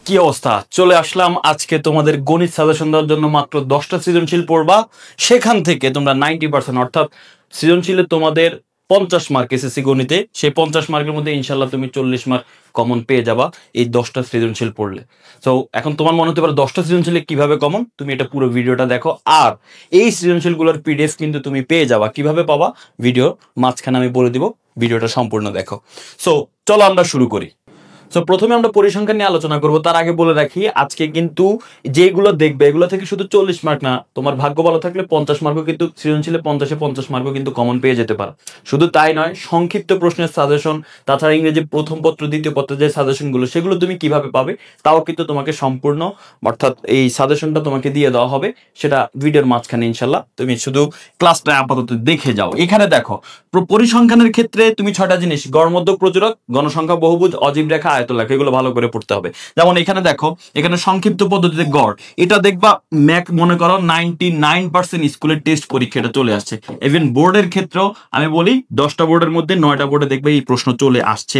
কি অবস্থা? চলে আসলাম আজকে তোমাদের গণিত সাজেশন দেওয়ার জন্য। মাত্র 10টা সৃজনশীল পড়বা, সেখান থেকে তোমরা 90% অর্থাৎ সৃজনশীলে তোমাদের 50 মার্ক এসএসসি গণিতে, সেই 50 মার্কের মধ্যে ইনশাল্লাহ তুমি 40 মার্ক কমন পেয়ে যাবা এই 10টা সৃজনশীল পড়লে। তো এখন তোমার মনে হতে পারে 10টা সৃজনশীলে কিভাবে কমন, তুমি এটা পুরো ভিডিওটা দেখো। আর এই সৃজনশীলগুলোর পিডিএফ কিন্তু তুমি পেয়ে যাবা। কিভাবে পাবা? ভিডিও মাঝখানে আমি বলে দিব, ভিডিওটা সম্পূর্ণ দেখো। সো চলো আমরা শুরু করি। সো প্রথমে আমরা পরিসংখ্যান নিয়ে আলোচনা করব। তার আগে বলে রাখি, আজকে কিন্তু যেগুলো দেখবে এগুলো থেকে শুধু 40 মার্ক না, তোমার ভাগ্য ভালো থাকলে 50 মার্কও কিন্তু সৃজনশীলে 50 মার্কও কিন্তু কমন পেয়ে যেতে পারে। শুধু তাই নয়, সংক্ষিপ্ত প্রশ্নের সাজেশন, তাছাড়া ইংরেজি প্রথম পত্র দ্বিতীয় পত্রের যে সাজেশনগুলো সেগুলো তুমি কিভাবে পাবে তাও কিন্তু তোমাকে সম্পূর্ণ, অর্থাৎ এই সাজেশনটা তোমাকে দিয়ে দেওয়া হবে। সেটা ভিডিওর মাঝখানে ইনশাল্লাহ, তুমি শুধু ক্লাসটা আপাতত দেখে যাও। এখানে দেখো, পরিসংখ্যানের ক্ষেত্রে তুমি 6টা জিনিস: গড়মধ্যক, প্রচুরক, গণসংখ্যা, বহুভুজ, অজীব রেখা, আয়তলেখা, এগুলো ভালো করে পড়তে হবে। যেমন এখানে দেখো, এখানে সংক্ষিপ্ত পদ্ধতিতে গড়, এটা দেখবা ম্যাক মনে করো 99% স্কুলের টেস্ট পরীক্ষা এটা চলে আসছে। ইভেন বোর্ডের ক্ষেত্রেও আমি বলি 10টা বোর্ডের মধ্যে 9টা বোর্ডে দেখবে এই প্রশ্ন চলে আসছে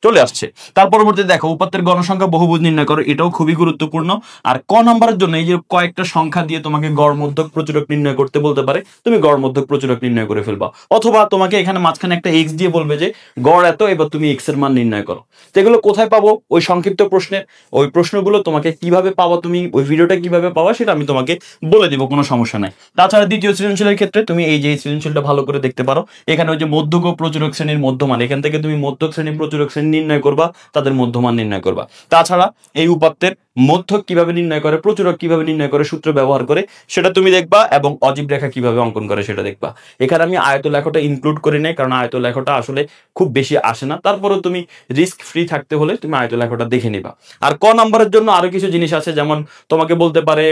চলে আসছে। তার পরবর্তীতে দেখো, উপাত্তের গণসংখ্যা, বহুভুজ নির্ণয় করো, এটাও খুবই গুরুত্বপূর্ণ। আর ক নাম্বারের জন্য এই যে কয়েকটা সংখ্যা দিয়ে তোমাকে গড়, মধ্যক, প্রচুরক নির্ণয় করতে বলতে পারে, তুমি গড়, মধ্যক, প্রচুরক নির্ণয় করে ফেলবা। অথবা তোমাকে এখানে মাঝখানে একটা এক্স দিয়ে বলবে যে গড় এত, এবার তুমি এক্স এর মান নির্ণয় করো। তো এগুলো কোথায় পাবো? ওই সংক্ষিপ্ত প্রশ্নের ওই প্রশ্নগুলো তোমাকে কিভাবে পাবো, তুমি ওই ভিডিওটা কিভাবে পাবা সেটা আমি তোমাকে বলে দিব, কোনো সমস্যা নাই। তাছাড়া দ্বিতীয় সৃজনশীলের ক্ষেত্রে তুমি এই যে সৃজনশীলটা ভালো করে দেখতে পারো। এখানে ওই যে মধ্যক ও প্রচুরক শ্রেণীর মধ্যমান, এখান থেকে তুমি মধ্যক শ্রেণী, প্রচুরক শ্রেণী নির্ণয় করবা, তাদের মধ্যমান নির্ণয় করবা। তাছাড়া এই উপাত্তের মধ্যক কিভাবে নির্ণয় করে, প্রচুরক কিভাবে নির্ণয় করে সূত্র ব্যবহার করে সেটা তুমি দেখবা, এবং অজীব রেখা কিভাবে অঙ্কন করে সেটা দেখবা। এখানে আমি আয়তলেখাটা ইনক্লুড করি নাই, কারণ আয়তলেখাটা আসলে খুব বেশি আসে না। তারপরেও তুমি রিস্ক ফ্রি থাকতে হলে তুমি আয়তলেখাটা দেখে নিবা। আর ক নাম্বারের জন্য আরো কিছু জিনিস আছে, যেমন তোমাকে বলতে পারে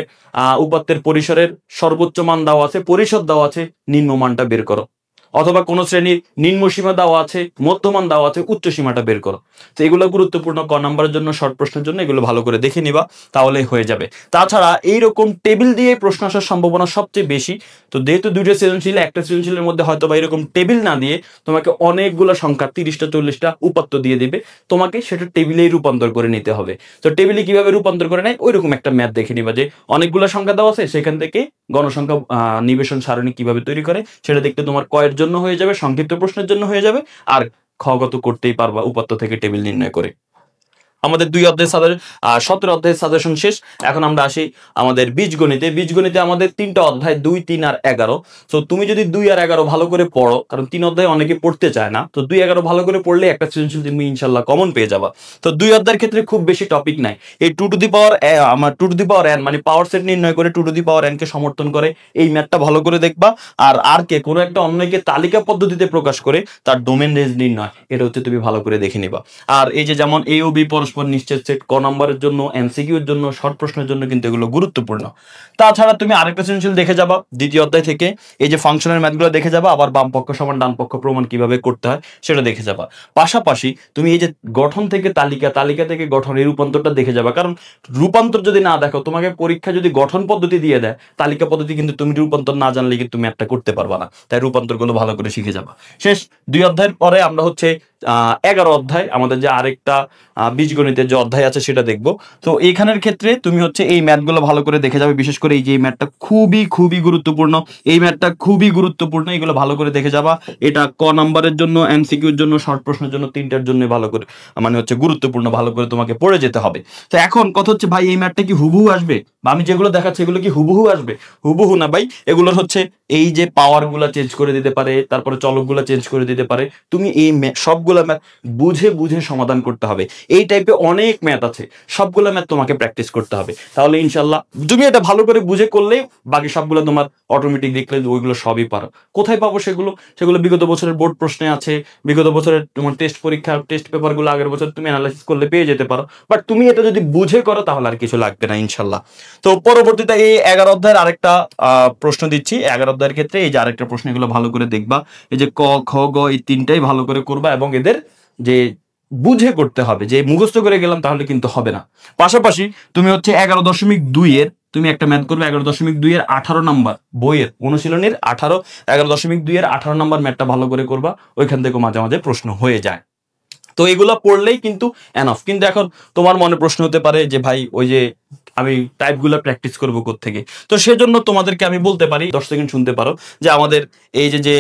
উপাত্তের পরিসরের সর্বোচ্চ মান দেওয়া আছে, পরিসর দেওয়া আছে, নিম্ন মানটা বের করো। অথবা কোন শ্রেণীর নিম্ন সীমা দেওয়া আছে, মধ্যমান দেওয়া আছে, উচ্চ সীমাটা বের করো। তো এগুলো গুরুত্বপূর্ণ ক নাম্বারের জন্য, শর্ট প্রশ্নের জন্য এগুলো ভালো করে দেখে নিবা, তাহলে হয়ে যাবে। তাছাড়া এইরকম টেবিল দিয়ে প্রশ্ন আসার সম্ভাবনা সবচেয়ে বেশি। তো যেহেতু দুইটা সৃজনশীল, একটা সৃজনশীলের মধ্যে হয়তো বা এরকম টেবিল না দিয়ে তোমাকে অনেকগুলো সংখ্যা 30টা 40টা উপাত্ত দিয়ে দিবে, তোমাকে সেটা টেবিলেই রূপান্তর করে নিতে হবে। তো টেবিলে কিভাবে রূপান্তর করে নেয়, ওইরকম একটা ম্যাথ দেখে নিবা যে অনেকগুলো সংখ্যা দেওয়া আছে, সেখান থেকে গণসংখ্যা নিবেশন সারণী কিভাবে তৈরি করে সেটা দেখতে তোমার কয়ের জন্য হয়ে যাবে, সংক্ষিপ্ত প্রশ্নের জন্য হয়ে যাবে, আর খগত করতেই পারবা উপাত্ত থেকে টেবিল নির্ণয় করে। আমাদের 17 অধ্যায়ের সাজেশন শেষ। এখন আমরা আসি আমাদের বীজগণিতে। বীজগণিতে আমাদের 3টা অধ্যায়, 2, 3 আর 11। তো তুমি যদি 2 আর 11 ভালো করে পড়ো, কারণ 3 অধ্যায় অনেকে পড়তে চায় না, তো 2, 11 ভালো করে পড়লে একটা সৃজনশীল তুমি ইনশাল্লাহ কমন পেয়ে যাবা। তো 2 অধ্যায়ের ক্ষেত্রে খুব বেশি টপিক নাই। এই 2 টু দি পাওয়ার n মানে পাওয়ার সেট নির্ণয় করে 2 টু দি পাওয়ার n কে সমর্থন করে এই ম্যাথটা ভালো করে দেখবা। আর কে কোনো একটা অন্যকে তালিকা পদ্ধতিতে প্রকাশ করে তার ডোমেন রেঞ্জ নির্ণয়, এটা হচ্ছে তুমি ভালো করে দেখে নিবা। আর এই যে যেমন এ ও বি পরস্পর নিশ্চিত সেট, ক নম্বরের জন্য, এমসিকিউর জন্য, শর্ট প্রশ্নের জন্য কিন্তু এগুলো গুরুত্বপূর্ণ। তাছাড়া তুমি আরেকটা সৃজনশীল দেখে যাবা দ্বিতীয় অধ্যায় থেকে, এই যে ফাংশনের ম্যাথগুলো দেখে যাবা, আবার বাম পক্ষ সমান ডান পক্ষ প্রমাণ কিভাবে করতে হয় সেটা দেখে যাবা। পাশাপাশি তুমি এই যে গঠন থেকে তালিকা, তালিকা থেকে গঠন, এই রূপান্তরটা দেখে যাবা। কারণ রূপান্তর যদি না দেখো, তোমাকে পরীক্ষা যদি গঠন পদ্ধতি দিয়ে দেয়, তালিকা পদ্ধতি কিন্তু তুমি রূপান্তর না জানলে কিন্তু তুমি একটা করতে পারবা না। তাই রূপান্তরগুলো ভালো করে শিখে যাবা। শেষ 2 অধ্যায়ের পরে আমরা হচ্ছে 11 অধ্যায়, আমাদের যে আরেকটা বীজগণিতের যে অধ্যায় আছে সেটা দেখবো। তো এইখানের ক্ষেত্রে তুমি হচ্ছে এই ম্যাথগুলো ভালো করে দেখে যাবে। বিশেষ করে এই যে ম্যাথটা খুবই গুরুত্বপূর্ণ, এই ম্যাথটা খুবই গুরুত্বপূর্ণ, এগুলো ভালো করে দেখে যাবা। এটা ক নাম্বারের জন্য, এমসিকিউর জন্য, শর্ট প্রশ্নের জন্য, 3টার জন্য ভালো করে মানে হচ্ছে গুরুত্বপূর্ণ, ভালো করে তোমাকে পড়ে যেতে হবে। তো এখন কথা হচ্ছে, ভাই এই ম্যাথটা কি হুবহু আসবে, বা আমি যেগুলো দেখাচ্ছি এগুলো কি হুবহু আসবে? হুবহু না ভাই, এগুলোর হচ্ছে এই যে পাওয়ার গুলা চেঞ্জ করে দিতে পারে, তারপরে চলকগুলা চেঞ্জ করে দিতে পারে। তুমি এই সবগুলা ম্যাথ বুঝে বুঝে সমাধান করতে হবে। এই টাইপে অনেক ম্যাথ আছে, সবগুলো ম্যাথ তোমাকে প্র্যাকটিস করতে হবে। তাহলে ইনশাল্লাহ তুমি এটা ভালো করে বুঝে করলে বাকি সবগুলো তোমার অটোমেটিক দেখলে ওইগুলো সবই পারো। কোথায় পাবো সেগুলো? সেগুলো বিগত বছরের বোর্ড প্রশ্নে আছে, বিগত বছরের তোমার টেস্ট পরীক্ষা, টেস্ট পেপারগুলো আগের বছর তুমি অ্যানালাইসিস করলে পেয়ে যেতে পারো। বাট তুমি এটা যদি বুঝে করো তাহলে আর কিছু লাগবে না ইনশাল্লাহ। তো পরবর্তীতে এই 11 অধ্যায়ের আরেকটা প্রশ্ন দিচ্ছি। 11 অধ্যায়ের ক্ষেত্রে এই যে আরেকটা প্রশ্ন, এগুলো ভালো করে দেখবা। এই যে ক, খ, গ, এই 3টাই ভালো করে করবা, এবং এদের যে বুঝে করতে হবে, যে মুখস্থ করে গেলাম তাহলে কিন্তু হবে না। পাশাপাশি তুমি হচ্ছে 11.2 এর তুমি একটা ম্যাথ করবে, 11.2 এর 18 নাম্বার বইয়ের অনুশীলনীর 11.2 এর 18 নাম্বার ম্যাথটা ভালো করে করবা। ওইখান থেকে মাঝে মাঝে প্রশ্ন হয়ে যায়। তো এগুলা পড়লেই কিন্তু এনাফ। কিন্তু এখন তোমার মনে প্রশ্ন হতে পারে যে ভাই ওই যে আমি টাইপগুলো প্র্যাকটিস করবো কোত্থেকে? তো সেজন্য তোমাদেরকে আমি বলতে পারি, 10 সেকেন্ড শুনতে পারো, যে আমাদের এই যে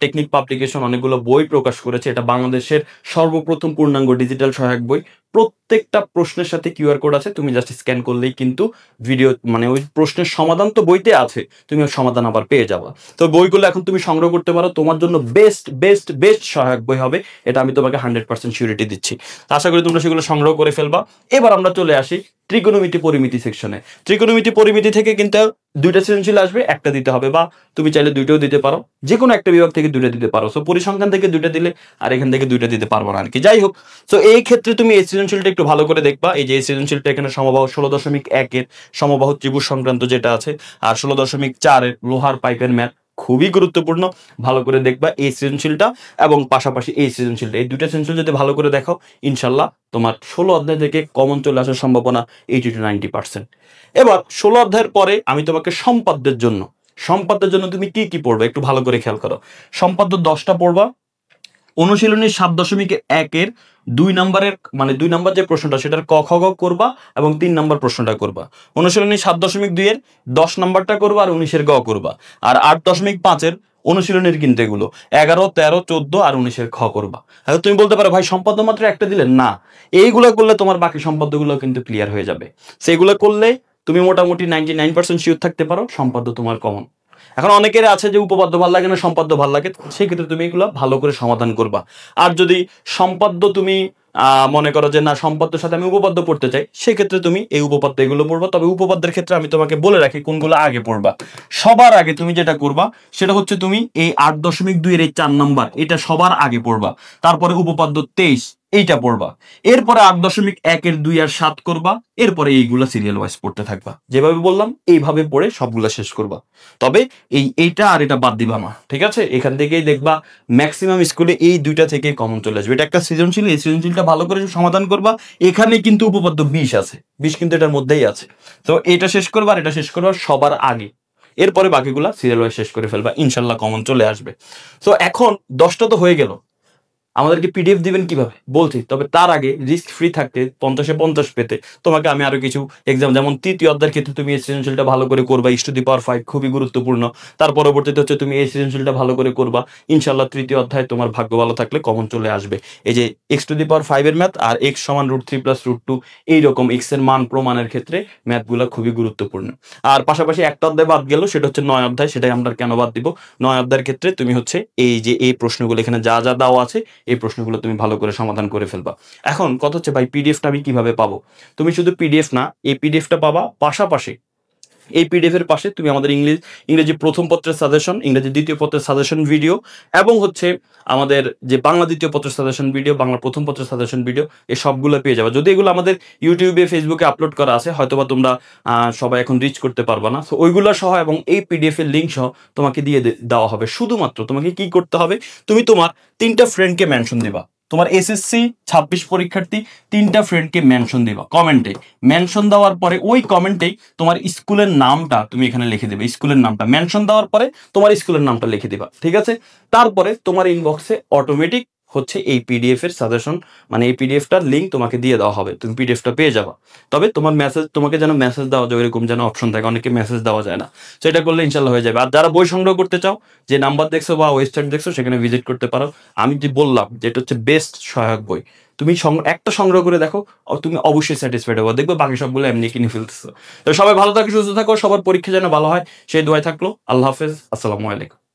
টেকনিক পাবলিকেশন অনেকগুলো বই প্রকাশ করেছে। এটা বাংলাদেশের সর্বপ্রথম পূর্ণাঙ্গ ডিজিটাল সহায়ক বই। প্রত্যেকটা প্রশ্নের সাথে কিউআর কোড আছে, তুমি জাস্ট স্ক্যান করলেই কিন্তু ভিডিও মানে ওই প্রশ্নের সমাধান তো বইতে আছে, তুমি ওর সমাধান আবার পেয়ে যাবা। তো বইগুলো এখন তুমি সংগ্রহ করতে পারো, তোমার জন্য বেস্ট বেস্ট বেস্ট সহায়ক বই হবে, এটা আমি তোমাকে 100% সিউরিটি দিচ্ছি। আশা করি তোমরা সেগুলো সংগ্রহ করে ফেলবা। এবার আমরা চলে আসি ত্রিকোণমিতি পরিমিতি সেকশনে। ত্রিকোণমিতি পরিমিতি থেকে কিন্তু 2টা সৃজনশীল আসবে, একটা দিতে হবে, বা তুমি চাইলে 2টাও দিতে পারো, যে কোনো একটা বিভাগ থেকে 2টা দিতে পারো। সো পরিসংখ্যান থেকে 2টা দিলে আর এখান থেকে 2টা দিতে পারবো না আর কি। যাই হোক, তো এই ক্ষেত্রে তুমি এই সৃজনশীলটা একটু ভালো করে দেখবা। এই যে এই সৃজনশীলটা এখানে সমবাহু 16.1 এর সমবাহু ত্রিভুজ সংক্রান্ত যেটা আছে, আর 16.4 এর লোহার পাইপের ম্যাথ, খুবই গুরুত্বপূর্ণ। ভালো করে দেখবা এই সৃজনশীলটা এবং পাশাপাশি এই সৃজনশীলটা, এই 2টা সৃজনশীল যদি ভালো করে দেখো, ইনশাল্লাহ তোমার 16 অধ্যায় থেকে কমন চলে আসার সম্ভাবনা 80 to 90%। এবার 16 অধ্যায়ের পরে আমি তোমাকে সম্পাদ্যের জন্য তুমি কি কি পড়বে একটু ভালো করে খেয়াল করো। সম্পাদ্য 10টা পড়বা। অনুশীলনী 7.1 এর 2 নম্বরের মানে 2 নম্বর যে প্রশ্নটা সেটার ক খ গ করবা এবং 3 নম্বর প্রশ্নটা করবা। অনুশীলনী 7.2 এর 10 নম্বরটা করবা আর 19 এর গ করবা। আর 8.5 এর অনুশীলনীর কিন্তু এগুলো 11, 13, 14 আর 19 এর খ করবা। এখন তুমি বলতে পারো ভাই সম্পাদ্য মাত্র একটা দিলেন না, এইগুলো করলে তোমার বাকি সম্পাদ্যগুলো কিন্তু ক্লিয়ার হয়ে যাবে। সেগুলো করলে তুমি মোটামুটি 99% শিওর থাকতে পারো সম্পাদ্য তোমার কমন। এখন অনেকের আছে যে উপপাদ্য ভালো লাগে না, সম্পাদ্য ভালো লাগে, সেক্ষেত্রে তুমি এগুলো ভালো করে সমাধান করবা। আর যদি সম্পাদ্য তুমি মনে করো যে না সম্পাদ্যের সাথে আমি উপপাদ্য পড়তে চাই, সেক্ষেত্রে তুমি এই উপপাদ্য এগুলো পড়বা। তবে উপপাদ্যের ক্ষেত্রে আমি তোমাকে বলে রাখি কোনগুলো আগে পড়বা। সবার আগে তুমি যেটা করবা সেটা হচ্ছে তুমি এই 8.2 এর এই 4 নাম্বার এটা সবার আগে পড়বা। তারপরে উপপাদ্য 23 এইটা পড়বা। এরপরে 8.1 এর 2 আর 7 করবা। এরপরে এইগুলা সিরিয়াল ওয়াইজ পড়তে থাকবা। যেভাবে বললাম এইভাবে পড়ে সবগুলা শেষ করবা। তবে এইটা আর এটা বাদ দিবা না, ঠিক আছে? এখান থেকেই দেখবা ম্যাক্সিমাম স্কুলে এই 2টা থেকে কমন চলে আসবে। এটা একটা সৃজনশীল, এই সৃজনশীলটা ভালো করে সমাধান করবা। এখানে কিন্তু উপপাদ্য 20 আছে, 20 কিন্তু এটার মধ্যেই আছে। তো এটা শেষ করবা আর এটা শেষ করবা সবার আগে। এরপরে বাকিগুলা সিরিয়াল ওয়াইজ শেষ করে ফেলবা, ইনশাল্লাহ কমন চলে আসবে। তো এখন 10টা তো হয়ে গেল, আমাদেরকে পিডিএফ দিবেন কিভাবে বলছি। তবে তার আগে রিস্ক ফ্রি থাকতে 50-50 পেতে তোমাকে আমি আরো কিছু এক্সাম, যেমন তৃতীয় অধ্যায়ের ক্ষেত্রে তুমি এই সৃজনশীলটা ভালো করে করবা, x⁵, খুবই গুরুত্বপূর্ণ। তার পরবর্তীতে হচ্ছে তুমি এই সৃজনশীলটা ভালো করে করবা, ইনশাল্লাহ তৃতীয় অধ্যায়ে তোমার ভাগ্য ভালো থাকলে কমন চলে আসবে। এই যে x⁵ এর ম্যাথ আর x = √3 + √2 এইরকম x এর মান প্রমাণের ক্ষেত্রে ম্যাথগুলো খুবই গুরুত্বপূর্ণ। আর পাশাপাশি একটা অধ্যায় বাদ গেল, সেটা হচ্ছে 9 অধ্যায়। সেটাই আমরা কেন বাদ দিব? 9 অধ্যায়ের ক্ষেত্রে তুমি হচ্ছে এই যে এই প্রশ্নগুলো এখানে যা যা দেওয়া আছে এই প্রশ্নগুলো তুমি ভালো করে সমাধান করে ফেলবা। এখন কথা হচ্ছে ভাই পিডিএফটা আমি কিভাবে পাবো? তুমি শুধু পিডিএফ না, এই পিডিএফটা পাবা পাশাপাশি এই পিডিএফ এর পাশে তুমি আমাদের ইংরেজি প্রথম পত্রের সাজেশন, ইংরেজি দ্বিতীয় পত্রের সাজেশন ভিডিও এবং হচ্ছে আমাদের যে বাংলা দ্বিতীয় পত্রের সাজেশন ভিডিও, বাংলা প্রথম পত্রের সাজেশন ভিডিও, এই সবগুলো পেয়ে যাবে। যদি এগুলো আমাদের ইউটিউবে ফেসবুকে আপলোড করা আছে, হয়তোবা তোমরা সবাই এখন রিচ করতে পারবা না। সো ওইগুলো সহ এবং এই পিডিএফ এর লিঙ্ক সহ তোমাকে দিয়ে দেওয়া হবে। শুধুমাত্র তোমাকে কি করতে হবে, তুমি তোমার 3টা ফ্রেন্ডকে মেনশন দিবা। তোমার এসএসসি 26 পরীক্ষার্থী 3টা ফ্রেন্ডকে মেনশন দিবা কমেন্টে। মেনশন দেওয়ার পরে ওই কমেন্টেই তোমার স্কুলের নামটা তুমি এখানে লিখে দেবে। স্কুলের নামটা মেনশন দেওয়ার পরে তোমার স্কুলের নামটা লিখে দিবা, ঠিক আছে? তারপরে তোমার ইনবক্সে অটোমেটিক হচ্ছে এই পিডিএফ এর সাজেশন মানে এই পিডিএফটার লিঙ্ক তোমাকে দিয়ে দেওয়া হবে, তুমি পিডিএফটা পেয়ে যাবা। তবে তোমার মেসেজ, তোমাকে যেন মেসেজ দেওয়া যায় এরকম যেন অপশন থাকে, অনেকে মেসেজ দেওয়া যায় না, সেটা করলে ইনশাল্লাহ হয়ে যাবে। আর যারা বই সংগ্রহ করতে চাও, যে নাম্বার দেখছো বা ওয়েবসাইট দেখছো সেখানে ভিজিট করতে পারো। আমি যে বললাম যে এটা হচ্ছে বেস্ট সহায়ক বই, তুমি একটা সংগ্রহ করে দেখো, তুমি অবশ্যই স্যাটিসফাইড হবে, দেখবে বাকি সবগুলো এমনি কিনে ফেলতেছো। তো সবাই ভালো থাকো, সুস্থ থাকো, সবার পরীক্ষা যেন ভালো হয় সেই দোয়াই থাকলো। আল্লাহ হাফেজ, আসসালামু আলাইকুম।